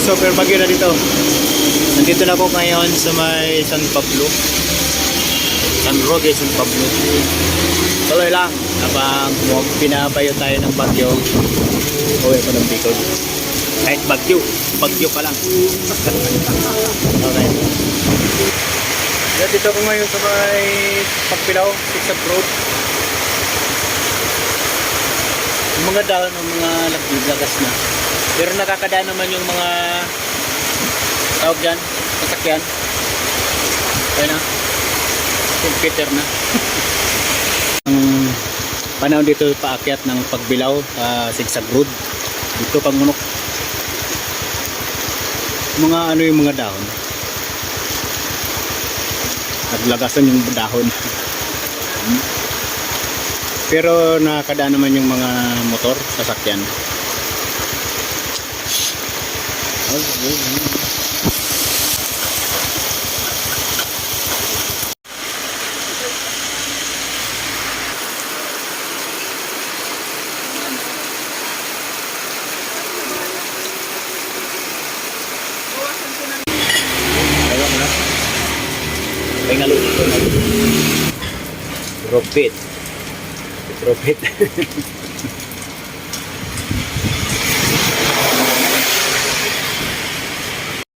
super bagyo na dito. Nandito na ako ngayon sa may San Pablo. San Roque, San Pablo. Tuloy lang. Habang pinapayo tayo ng bagyo. Uwi ko ng Bicol. Kahit bagyo. Bagyo pa lang. Okay. Dito ko ngayon sa may Pagpilaw, Sigsag Road. Yung mga dahon ng mga lagas na. Pero nakakadaan naman yung mga tawag dyan, sasakyan. Kaya na. St. Peter na. Ang panahon dito paakyat ng Pagbilaw sa Sigsag Road. Dito pang munok. Mga ano yung mga dahon. Naglagasan yung dahon. Pero nakakadaan naman yung mga motor, sasakyan. Pengalo. Profit.